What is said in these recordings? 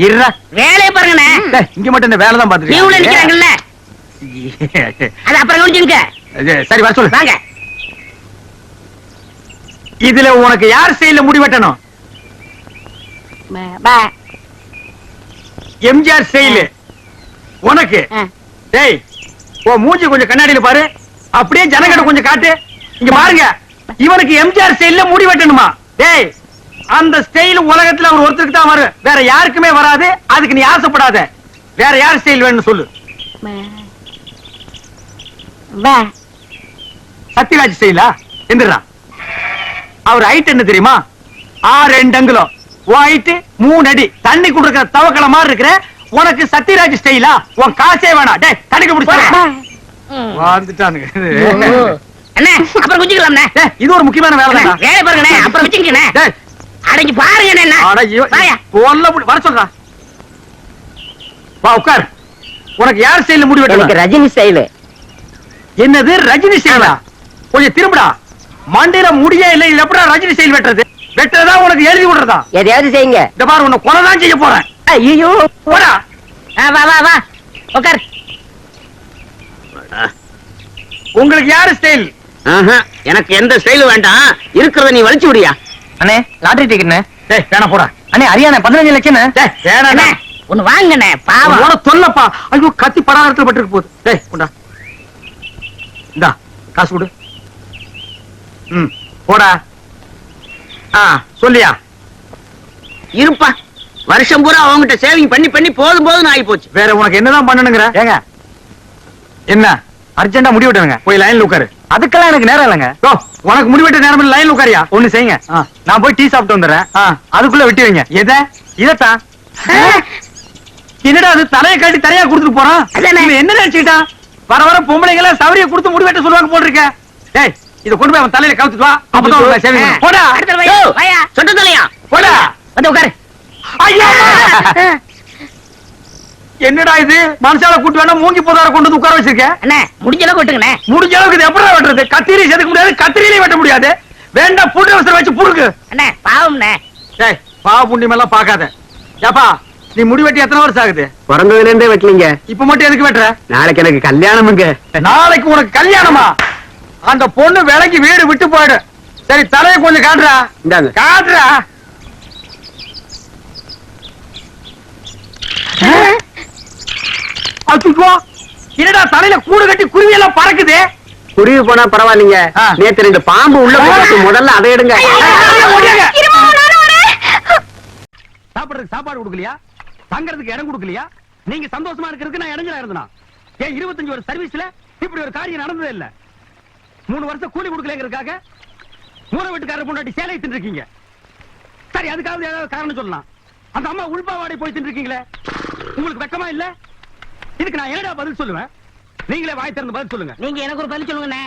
இருடா வேலையை பாருங்கண்ணே. இங்க மட்டும் இந்த வேலை தான் இவங்க நிக்கிறாங்கல்ல பாத்துருக்கேன். அது அப்புறம் கவனிச்சுங்க. சரி வர சொல்லு. வாங்க. இதுல உனக்கு யார் ஸ்டைல்ல முடி வெட்டணும்? எம்ஜிஆர் ஸ்டைல் உனக்கு. டேய் ஓ மூஞ்சி கொஞ்சம் கண்ணாடியில பாரு, அப்படியே ஜனங்கட கொஞ்சம் காட்டு. இங்க பாருங்க, இவனுக்கு எம்ஜிஆர் ஸ்டைல்ல முடி வெட்டணுமா? டேய் அந்த ஸ்டைல் உலகத்துல அவர் ஒருத்தருக்கு தான் வரும், வேற யாருக்குமே வராது. அதுக்கு நீ ஆசைப்படாத. வேற யார் ஸ்டைல் வேணும்னு சொல்லு. சத்யராஜ் ஸ்டைலா? எந்திரா. அவர் ஹைட் என்ன தெரியுமா? 6 அங்குலம், ஹைட் 3 அடி. தண்ணி குடுக்கிற தவக்கல மாதிரி இருக்கிற உனக்கு சத்யராஜ் ஸ்டைலா? உன் காசே வேணாம். டேய் தடுக்க முடிச்சு வந்துட்டானுங்க. அண்ணே அப்புறம் குஞ்சிக்கலாம்ண்ணே. இது ஒரு முக்கியமான வேலை தான். வேலை பாருங்கண்ணே, அப்புறம் வச்சுக்கண்ணே. அடங்கி பாருங்க என்ன வர சொல்றா. வா உட்கார். உனக்கு யார் ஸ்டைல்ல முடி வெட்டணும்? ரஜினி ஸ்டைலு. என்னது ரஜினி ஸ்டைலா? கொஞ்சம் திரும்புடா. மண்டையில முடியே இல்ல, இது எப்படா ரஜினி ஸ்டைல் வெட்டுறது? வெட்டுறதா உனக்கு எழுதி விடுறதா? எதையாவது செய்யுங்க. இந்த பாரு உன்னை கொலை தான் செய்ய போறேன். ஐயோ போடா. வா வா வா உட்கார். உங்களுக்கு யாரு ஸ்டைல்? எனக்கு எந்த ஸ்டைலும் வேண்டாம், இருக்கிறத நீ வலிச்சு விடியா. அண்ணே லாட்டரி டிக்கெட்ண்ணே. டேய் வேணா போடா. அண்ணே ஹரியானா 15 லட்சம். டேய் வேணாண்ணே. ஒன்னு வாங்கண்ணே, பாவம். உன சொல்லப்பா. ஐயோ கத்தி பராரத்துல பட்டிருக்கு போகுது. டேய் கொண்டா. இந்தா காசு கொடு. போடா. சொல்லியா? இருப்பா, வருஷம் பூரா அவங்ககிட்ட சேவிங் பண்ணி பண்ணி போதும் போதும் ஆகி போச்சு. வேற உனக்கு என்னதான் பண்ணணுங்கிற? ஏங்க என்ன அர்ஜென்டா முடி வெட்டுங்க. போய் லைன்ல உட்காரு. அதுக்கெல்லாம் எனக்கு நேரம் இல்லைங்க. உனக்கு முடி வெட்ட நேரம் லைன்ல உட்காரியா? ஒண்ணு செய்யுங்க, நான் போய் டீ சாப்பிட்டு வந்துடுறேன். அதுக்குள்ள வெட்டி வைங்க. எதை? இதத்தான். என்னடா அது தலையை காட்டி தலையா கொடுத்துட்டு போறான்? என்ன நினைச்சுக்கிட்டா? வர வர பொம்பளைங்களை சவரிய கொடுத்து முடி வெட்ட சொல்லுவாங்க போட்டிருக்க. டேய் இத கொண்டு போய் அவன் தலையில கவுத்துட்டு வா. அப்பதான் சேவிங். போடா. சொட்ட தலையா? போடா. வந்து உட்காரு. ஐயோ என்னடா இது? மனுஷால கூட்டு வேணா மூங்கி போதார கொண்டு வந்து உட்கார வச்சிருக்க. அண்ணே முடிஞ்ச அளவுக்கு வெட்டுங்கண்ணே. முடிஞ்ச அளவுக்கு இது எப்படி வெட்டுறது? கத்திரி செதுக்க முடியாது, கத்திரியிலே வெட்ட முடியாது. வேண்டாம் புட்டு அவசரம் வச்சு புடுக்கு. அண்ணே பாவம்ண்ணே. டேய் பாவ புண்ணியம் எல்லாம் பாக்காத. ஏப்பா நீ முடி வெட்டி எத்தனை வருஷம் ஆகுது? பிறந்ததுல இருந்தே வெட்டலீங்க. இப்ப மட்டும் எதுக்கு வெட்டுற? நாளைக்கு எனக்கு கல்யாணமுங்க. நாளைக்கு உனக்கு கல்யாணமா? அந்த பொண்ணு விலைக்கு வீடு விட்டு போயிடு. சரி தலையை கொஞ்சம் காட்டுறா. இந்தாங்க. காட்டுறா. அச்சுக்கோ என்னடா தலையில கூடு கட்டி குருவி எல்லாம் பறக்குது. குருவி போனா பரவாயில்லைங்க. நேத்து 2 பாம்பு உள்ள போட்டு முதல்ல அதை எடுங்க. சாப்பிடுறதுக்கு சாப்பாடு கொடுக்கலையா? தங்கறதுக்கு இடம் கொடுக்கலையா? நீங்க சந்தோஷமா இருக்கிறதுக்கு நான் இடைஞ்சலா இருந்தனா? ஏன் 25 வருஷம் சர்வீஸ்ல இப்படி ஒரு காரியம் நடந்ததே இல்ல. 3 வருஷம் கூலி கொடுக்கலங்கிறதுக்காக ஊரை வீட்டுக்காரர் பொண்டாட்டி சேலை தின்னு இருக்கீங்க. சரி அதுக்காவது ஏதாவது காரணம் சொல்லலாம். அந்த அம்மா உள்பாவாடை போய் தின்னு இருக்கீங்களே, உங்களுக்கு வெக்கமா இல்ல? இதுக்கு நான் என்னடா பதில் சொல்லுவேன்? நீங்களே வாய் திறந்து பதில் சொல்லுங்க. நீங்க எனக்கு ஒரு பதில் சொல்லுங்கண்ணே.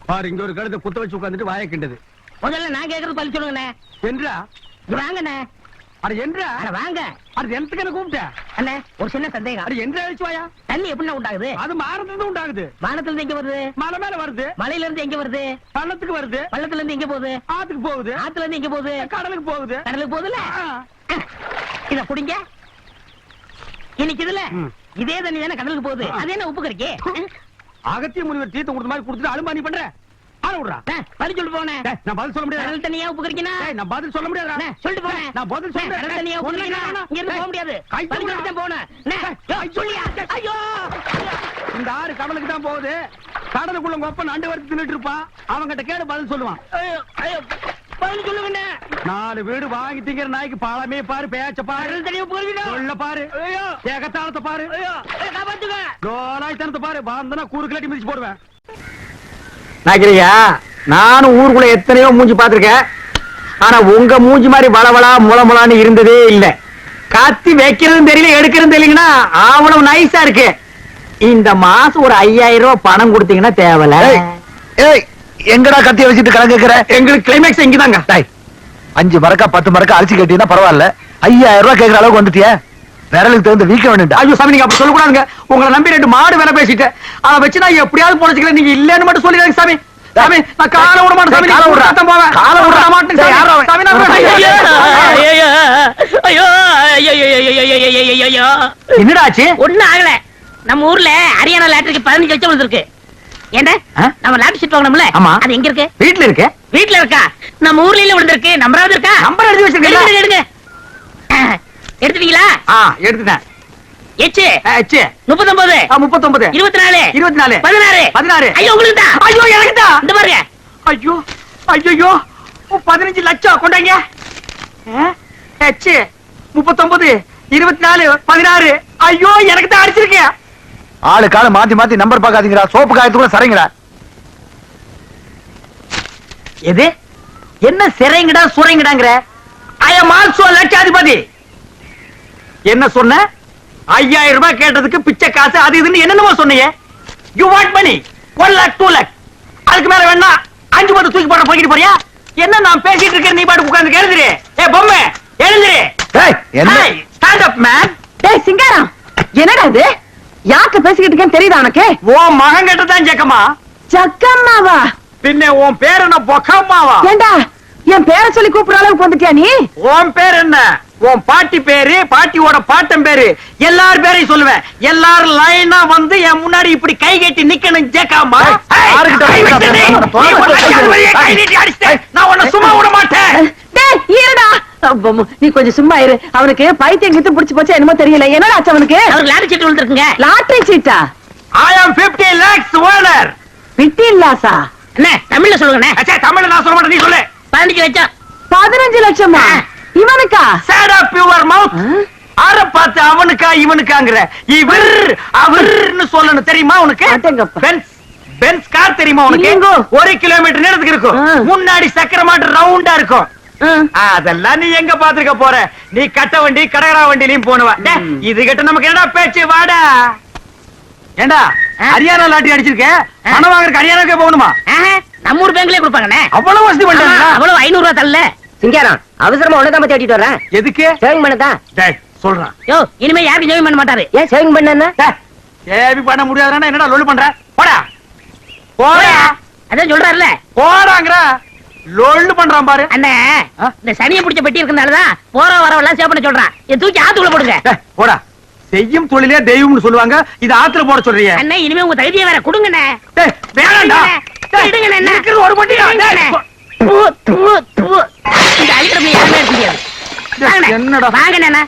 பாரு இங்க ஒரு கழுதை குத்த வச்சு உட்கார்ந்துட்டு வாயை கிண்டது. முதல்ல நான் கேக்குறது பதில் சொல்லுங்கண்ணே. என்றா வாங்கண்ணே. அது என்றா? வாங்க. அது எந்தக்கு என்ன கூப்பிட்ட? அண்ணே ஒரு சின்ன சந்தேகம். அது என்ற அழிச்சு வாயா. தண்ணி எப்படி உண்டாகுது? அது மாறதுல உண்டாகுது. வானத்துல இருந்து எங்க வருது? மலை மேல வருது. மலையில இருந்து எங்க வருது? பள்ளத்துக்கு வருது. பள்ளத்துல இருந்து எங்க போகுது? ஆத்துக்கு போகுது. ஆத்துல இருந்து எங்க போகுது? கடலுக்கு போகுது. கடலுக்கு போகுதுல. இத புடிங்க. இன்னைக்கு இதுல இதே தண்ணி தானே கடலுக்கு போகுது. அது என்ன உப்பு கறிக்கே? அகத்திய முனிவர் தீர்த்தம் கொடுத்த மாதிரி கொடுத்துட்டு அலும்பா நீ பண்ற. ஆள விடுறா. பதில் சொல்லிட்டு போனேன். நான் பதில் சொல்ல முடியாது. கடல் தண்ணியா உப்பு கறிக்கனா? நான் பதில் சொல்ல முடியாது. சொல்லிட்டு போனேன். நான் பதில் சொல்றேன். கடல் தண்ணியா உப்பு கறிக்கனா? இங்க இருந்து போக முடியாது. பதில் சொல்லிட்டு தான் போனேன். சொல்லியா? ஐயோ இந்த ஆறு கடலுக்கு தான் போகுது. கடலுக்குள்ள கொப்ப நண்டு வறுத்து தின்னுட்டு இருப்பான். அவங்கிட்ட கேடு பதில் சொல்லுவான். பதில் சொல்லுங்க. 4 வீடு வாங்கி திங்கிற நாய்க்கு பாலமே பாரு, பேச்ச பாரு, சொல்ல பாரு, ஏகத்தாளத்தை பாரு, லோலாய்த்தனத்தை பாரு. பாந்தனா கூறு கிளாட்டி மிதிச்சு போடுவேன். நானும் ஊருக்குள்ள எத்தனையோ மூஞ்சி பாத்திருக்கேன். ஆனா உங்க மூஞ்சி மாதிரி வளவளா முளமுளான்னு இருந்ததே இல்ல. கத்தி வைக்கிறதும் தெரியல, எடுக்கிறதும் தெரியலங்கன்னா அவ்வளவு நைஸா இருக்கு. இந்த மாசம் ஒரு 5000 ரூபாய் பணம் கொடுத்தீங்கன்னா தேவல. எங்கடா கத்திய வச்சுட்டு கலந்துக்கிற? எங்களுக்கு கிளைமேக்ஸ் எங்கதாங்க. 5 மரக்கா 10 மரக்கா அரிசி கட்டினா பரவாயில்ல, 5000 ரூபாய் கேட்கற அளவுக்கு வந்துட்டிய. விரலுக்கு தகுந்த வீக்க வேணும்டா. ஐயோ சாமி நீங்க அப்படி சொல்லக்கூடாதுங்க. உங்களை நம்பி 2 மாடு வேலை பேசிட்டேன். அதை வச்சு நான் எப்படியாவது பொழைச்சிக்கிறேன். நீங்க இல்லன்னு மட்டும் சொல்லிடுங்க சாமி. சாமி நான் காலை விட மாட்டேன் சாமி. காலை விட போவேன். காலை விட மாட்டேன் சாமி. சாமி நான் ஐயோ என்னடா ஆச்சு? ஒண்ணும் ஆகல. நம்ம ஊர்ல ஹரியானா லாட்டரிக்கு 15 லட்சம் வந்திருக்கு. ஏண்டா ஆ? நம்ம லாட்டரி சீட் வாங்கணும்ல, ஆமா. அது எங்க இருக்கு? வீட்டுல இருக்கு. வீட்ல இருக்கா? நம்ம ஊர்ல இல்ல விழுந்திருக்கு. நம்பராவது இருக்கா? நம்பர் எழுதி வச்சிருக்கீங்களா? எடுங்க, எடுங்க. எடுத்துட்டீங்களா? எடுத்துட்டேன். எச்சு ஆச்சு. 39 39 24 24 16 16. ஐயோ உங்களுக்கு தான். ஐயோ எனக்கு தான். இந்த பாருங்க. ஐயோ ஐயோ 15 லட்சம் கொண்டாங்க. ஆச்சு. 39 24 16. ஐயோ எனக்கு தான் அடிச்சிருக்கேன். ஆளு கால மாத்தி மாத்தி நம்பர் பாக்காதீங்கடா, சோப்பு காயத்துக்குள்ள சரிங்கடா. எது என்ன சிறைங்கடா சுரைங்கடாங்கற? ஐ அம் ஆல்சோ லட்சாதிபதி. என்ன சொன்ன? 5000 ரூபாய் கேட்டதுக்கு பிச்சை காசு அது இதுன்னு என்னென்னமோ சொன்னீங்க. You want money 1 lakh 2 lakh. அதுக்கு மேல வேணா 5 10 தூக்கி போட போயிட்டு போறியா? என்ன நான் பேசிட்டு இருக்கேன், நீ பாட்டு உட்கார்ந்து எழுதுறே. ஏய் பொம்மை எழுதுறே. டேய் என்ன? Stand up man. டேய் சிங்காரம், என்னடா இது? யார்கிட்ட பேசிக்கிட்டு இருக்கேன்னு தெரியுதா உனக்கு? ஓ மகன் கிட்ட தான் ஜக்கம்மா. ஜக்கம்மாவா? பின்ன உன் பேர் என்ன பொக்கம்மாவா? ஏண்டா என் பேரை சொல்லி கூப்பிடுற அளவுக்கு வந்துட்டியா நீ? உன் பேர் என்ன? உன் பாட்டி பேரு, பாட்டியோட பாட்டன் பேரு, எல்லார் பேரையும் சொல்லுவேன். எல்லாரும் லைனா வந்து என் முன்னாடி இப்படி கை கட்டி நிக்கணும் ஜேக்காமா. யாருக்கிட்ட நான் உன்னை சும்மா விட மாட்டேன். டேய் இருடா. நீ கொஞ்சம் சும்மா இரு. அவனுக்கு பைத்தியம் கித்து புடிச்சு போச்சு என்னமோ தெரியல. என்னடா ஆச்சு அவனுக்கு? அவருக்கு லாட்டரி சீட் விழுந்திருக்குங்க. லாட்டரி சீட்டா? I am 50 lakhs owner. 15 லாஸா? என்ன தமிழ்ல சொல்லுங்கண்ணே. அச்சா தமிழ்ல நான் சொல்ல மாட்டேன், நீ சொல்லு. 15 லட்சம். 15 லட்சமா? இவனுக்கா? Shut up your mouth. ஆற பார்த்து அவனுக்கா இவனுக்காங்கற? இவர் அவர்னு சொல்லணும் தெரியுமா உனக்கு? அடேங்கப்பா. பென்ஸ் கார் தெரியுமா உனக்கு? இல்லைங்கோ. 1 கிலோமீட்டர் நேரத்துக்கு இருக்கும். முன்னாடி சக்கர மாட்டு ரவுண்டா இருக்கும். அதெல்லாம் நீ எங்க பாத்துக்க போற? நீ கட்ட வண்டி கடகரா வண்டிலையும் போனவ. இது கிட்ட நமக்கு என்னடா பேச்சு? வாடா. ஏண்டா ஹரியானா லாட்டரி அடிச்சிருக்க, பணம் வாங்குறதுக்கு ஹரியானாக்கே போகணுமா? நம்ம ஊர் பேங்க்லயே கொடுப்பாங்கண்ணே. அவ்வளவு வசதி பண்ணிட்டாங்க. அவ்வளவு 500 ரூபாய் தரல. சிங்காரம், அவசரமா உனதான் பத்தி அடிட்டு வரேன். எதுக்கு? சேவிங் பண்ணதா? டேய் சொல்றான். யோ இனிமே யாருக்கு ஜெயம் பண்ண மாட்டாரு. ஏன் சேவிங் பண்ணா? ஏவி பண்ண முடியாதுன்னா என்னடா லொல்லு பண்ற? போடா போடா. அதான் சொல்றாருல. போடாங்கற லொல்லு பண்றான் பாரு. அண்ணே இந்த சனியை பிடிச்ச பெட்டி இருக்கனாலதான் போற வரவெல்லாம் சேவ் பண்ண சொல்றான். இதை தூக்கி ஆத்துக்குள்ள போடுங்க. போடா. செய்யும் தொழிலே தெய்வம்னு சொல்லுவாங்க, இது ஆத்துல போட சொல்றீங்க. அண்ணே இனிமே உங்க தகுதியை வேற கொடுங்கண்ணே. டேய் வேணாம்டா. இடுங்கண்ணே. இருக்கிறது ஒரு பொட்டியா? இந்த அழிக்கிறப்ப யாருமே இருக்க முடியாது. என்னடா? வாங்கண்ணே.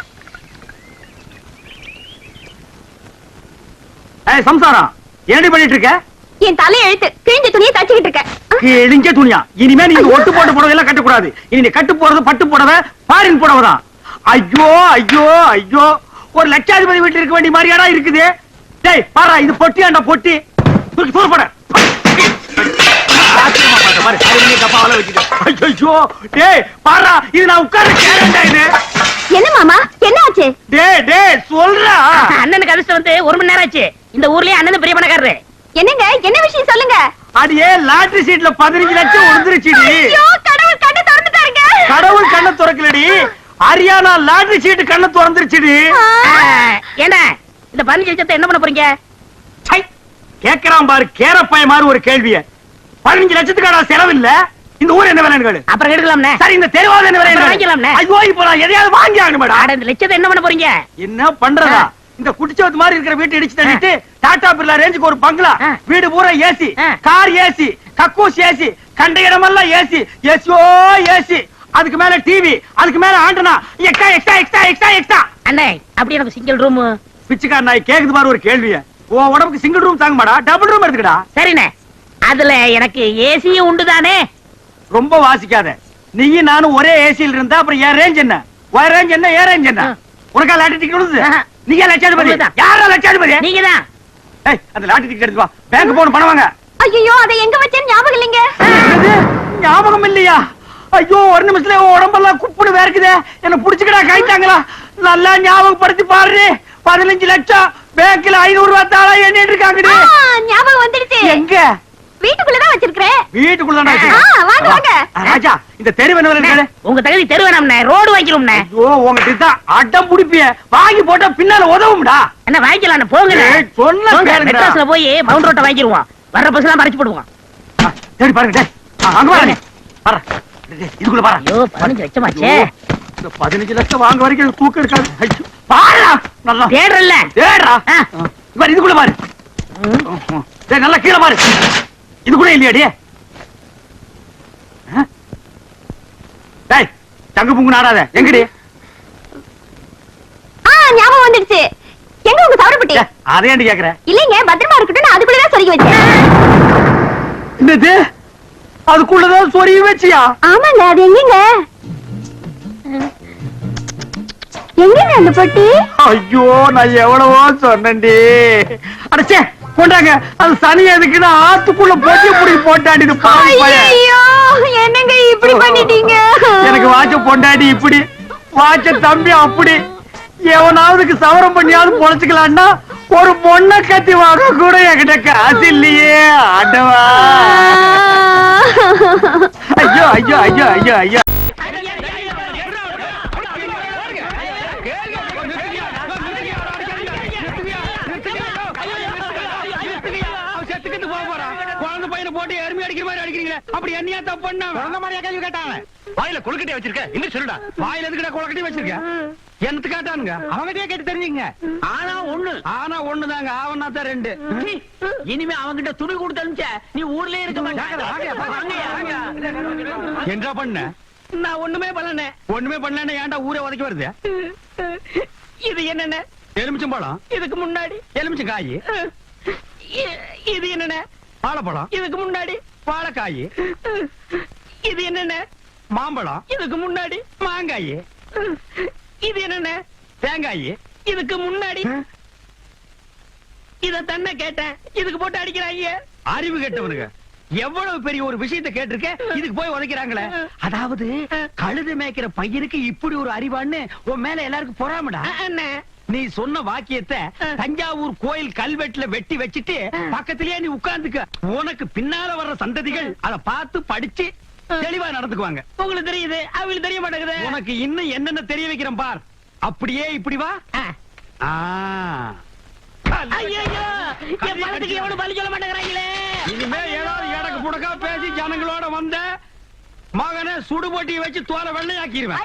ஏய் சம்சாரம், என்னடி பண்ணிட்டு இருக்க? என் தலை எழுத்து கிழிஞ்ச துணியை தச்சுக்கிட்டு இருக்கேன். கிழிஞ்ச துணியா? இனிமே நீ ஒட்டு போட்டு புடவை எல்லாம் கட்டக்கூடாது. இனி நீ கட்டு போறது பட்டு புடவை, ஃபாரின் புடவை தான். ஐயோ ஐயோ ஐயோ, ஒரு லட்சாதிபதி வீட்டுல இருக்க வேண்டிய மாதிரியாடா இருக்குது. டேய் பாரா, இது பொட்டியாண்டா பொட்டி. தூக்கி தூர போட. ஐயோ டேய் பாரா, இது நான் உட்கார்ந்து கேரண்டா இது. என்ன மாமா, என்ன ஆச்சு? டேய் டேய் சொல்றா. அண்ணனுக்கு அதிர்ஷ்டம் வந்து 1 மணி நேரம் ஆச்சு. இந்த ஊர்லயே அண்ணன் பெரிய பணக்காரரு. என்னங்க, என்ன விஷயம் சொல்லுங்க. அடியே லாட்டரி சீட்ல 15 லட்சம் விழுந்துருச்சுடி. ஐயோ கடவுள் கண்ணை திறந்துட்டாருங்க. கடவுள் கண்ணை திறக்கலடி, ஹரியானா லாட்டரி சீட் கண்ணை திறந்துருச்சுடி. ஏண்டா இந்த 15 லட்சத்தை என்ன பண்ண போறீங்க? சை, கேக்குறான் பாரு கேரப்பாய மாதிரி ஒரு கேள்விய. 15 லட்சத்துக்கான செலவு இல்ல. இந்த ஊர் என்ன விலைன்னு கேளு. அப்புறம் எடுக்கலாம்னே. சரி இந்த தெருவாத என்ன விலைன்னு வாங்கிக்கலாம்னே. ஐயோ இப்போ நான் எதையாவது வாங்கி ஆகணும் மேடம். அட இந்த லட்சத்தை என்ன பண்ண போறீங்க? என்ன பண்றதா? இந்த குடிச்சவத்து மாதிரி இருக்கிற வீட்டை இடிச்சு தள்ளிட்டு டாடா பிர்லா ரேஞ்சுக்கு ஒரு பங்களா, வீடு பூரா ஏசி, கார் ஏசி, கக்கூஸ் ஏசி, கண்ட இடமெல்லாம் ஏசி, ஏசியோ ஏசி, அதுக்கு மேல டிவி, அதுக்கு மேல antenna, extra extra extra extra extra. அண்ணே அப்படி எனக்கு சிங்கிள் ரூம். பிச்சைக்கார நாய் கேக்குது பாரு ஒரு கேள்விய. உன் உடம்புக்கு சிங்கிள் ரூம் தாங்க மாடா, டபுள் ரூம் எடுத்துக்கடா. சரிண்ணே, அதுல எனக்கு ஏசியும் உண்டு தானே. ரொம்ப வாசிக்காத. நீயும் நானும் ஒரே ஏசியில் இருந்தா அப்புறம் என் ரேஞ்ச் என்ன, உன் ரேஞ்ச் என்ன, என் ரேஞ்ச் என்ன? உனக்கா லாட்டரி டிக்கெட் விழுது? நீங்க லட்சாதிபதி? யாரா லட்சாதிபதி? நீங்க தான். ஏய் அந்த லாட்டரி டிக்கெட் எடுத்து வா, பேங்க் போன பணம் வாங்க. ஐயோ அதை எங்க வச்சேன்னு ஞாபகம் இல்லைங்க. ஞாபகம் இல்லையா? ஐயோ ஒரு நிமிஷத்துல உடம்பெல்லாம் குப்புடு வேர்க்குதே. என்ன புடிச்சுக்கடா கைட்டாங்களா? நல்லா ஞாபகப்படுத்தி பாரு. 15 லட்சம் பேங்க்ல 500 ரூபாய் தாளா எண்ணிட்டு இருக்காங்கடி. ஞாபகம் வந்துடுச்சு. எங்க? வீட்டுக்குள்ளதான் வச்சிருக்கேன். வீட்டுக்குள்ளதான் வாங்க வாங்க. ராஜா இந்த தெரு என்ன விலை? உங்க தகுதி தெரு வேணாம்ண்ணே, ரோடு வாங்கிக்கிறோம்ண்ணே. ஐயோ உங்ககிட்ட தான் அடம் புடிப்பிய. வாங்கி போட்டா பின்னால உதவும்டா. என்ன வாங்கிக்கலாம் போங்கண்ணே. சொன்ன கேளுங்கடா. மெட்ராஸ்ல போய் மவுண்ட் ரோட்டை வாங்கிடுவோம். வர்ற பஸ் எல்லாம் மறைச்சு போடுவோம். தேடி பாருங்க. டேய் அங்க பாருங்க. பாரு. இதுக்குள்ள பாரு. ஐயோ 15 லட்சம் ஆச்சே. இந்த 15 லட்சம் வாங்க வரைக்கும் தூக்கம் இருக்காது. ஐயோ பாரு. நல்லா தேடுறல்ல ஏடா ஆ. பாரு இதுக்குள்ள பாரு டேய் நல்லா கீழ பாரு இது கூட இல்லையாடி டேய் தங்கு புங்கு நாடாத எங்கடி ஞாபகம் வந்துடுச்சு. எங்க உங்க சவரப்பட்டி? அதையாண்டி கேக்குற இல்லைங்க, பத்திரமா இருக்கட்டும், நான் அதுக்குள்ளதான் சொருகி வச்சேன். என்னது அதுக்குள்ளதான் சொருகி வச்சியா ஆமாங்க, அது எங்கங்க? எங்கங்க அந்த பொட்டி? ஐயோ நான் எவ்வளவோ சொன்னேன்டி அடச்சே கொண்டாங்க அது சனி எதுக்குன்னு ஆத்துக்குள்ள போட்டி புடி போட்டாடி இது பாவி பையன். ஐயோ, என்னங்க இப்படி பண்ணிட்டீங்க? எனக்கு வாட்ச பொண்டாடி இப்படி வாட்ச தம்பி அப்படி எவனாவதுக்கு சவரம் பண்ணியாவது பொழைச்சுக்கலான்னா ஒரு பொண்ணை கத்தி வாங்க கூட என்கிட்ட காசு இல்லையே ஆண்டவா ஐயோ ஐயோ ஐயோ ஐயோ ஐயோ குழந்தை பையனை போட்டு எருமை அடிக்கிற மாதிரி அடிக்கிறீங்களே, அப்படி என்னையா தப்பு பண்ண? குழந்தை மாதிரியா கேள்வி கேட்டாங்க? வாயில கொழுக்கட்டை வச்சிருக்க, இன்னும் சொல்லுடா. வாயில எதுக்குடா கொழுக்கட்டை வச்சிருக்க? என்னத்து கேட்டானுங்க? அவங்ககிட்டயே கேட்டு தெரிஞ்சுங்க. ஆனா ஒண்ணுதாங்க, ஆவனா தான் ரெண்டு. இனிமே அவங்கிட்ட துணி கொடுத்து அனுப்பிச்ச நீ ஊர்லயே இருக்க என்ன பண்ண? நான் ஒண்ணுமே பண்ணல. ஒண்ணுமே பண்ணல, ஏன்டா ஊரே உதைக்க வருது? இது என்னென்ன? எலுமிச்சம்பழம், இதுக்கு முன்னாடி எலுமிச்சம் காய். இது என்னென்ன? வாழைப்பழம், இதுக்கு முன்னாடி வாழைக்காய். இது என்னென்ன? மாம்பழம், இதுக்கு முன்னாடி மாங்காய். இது என்னென்ன? தேங்காய். இதுக்கு முன்னாடி இத தன்ன கேட்டேன், இதுக்கு போட்டு அடிக்கிறாங்க. அறிவு கெட்டவனுங்க, எவ்வளவு பெரிய ஒரு விஷயத்தை கேட்டிருக்க, இதுக்கு போய் உதைக்கிறாங்களே. அதாவது கழுது மேய்க்கிற பையனுக்கு இப்படி ஒரு அறிவான்னு உன் மேல எல்லாருக்கும் பொறாமடா. அண்ணே, நீ சொன்ன வாக்கியத்தை தஞ்சாவூர் கோயில் கல்வெட்டுல வெட்டி வச்சிட்டு பக்கத்திலேயே நீ உட்கார்ந்துக்க. உனக்கு பின்னால வர்ற சந்ததிகள் அதை பார்த்து படிச்சு தெளிவா நடந்துக்குவாங்க. உங்களுக்கு தெரியுது, அவங்களுக்கு தெரிய மாட்டேங்குது. உனக்கு இன்னும் என்னென்ன தெரிய வைக்கிறேன் பார். அப்படியே இப்படி வா. ஆ. ஐயோ, என் பணத்துக்கு எவனும் பலி சொல்ல மாட்டேங்கிறாங்களே. இனிமே ஏதாவது எடக்கு புடக்கா பேசி ஜனங்களோட வந்த மகனை சுடுபொட்டி வச்சு தோலை வெள்ளையாக்கிடுவேன்.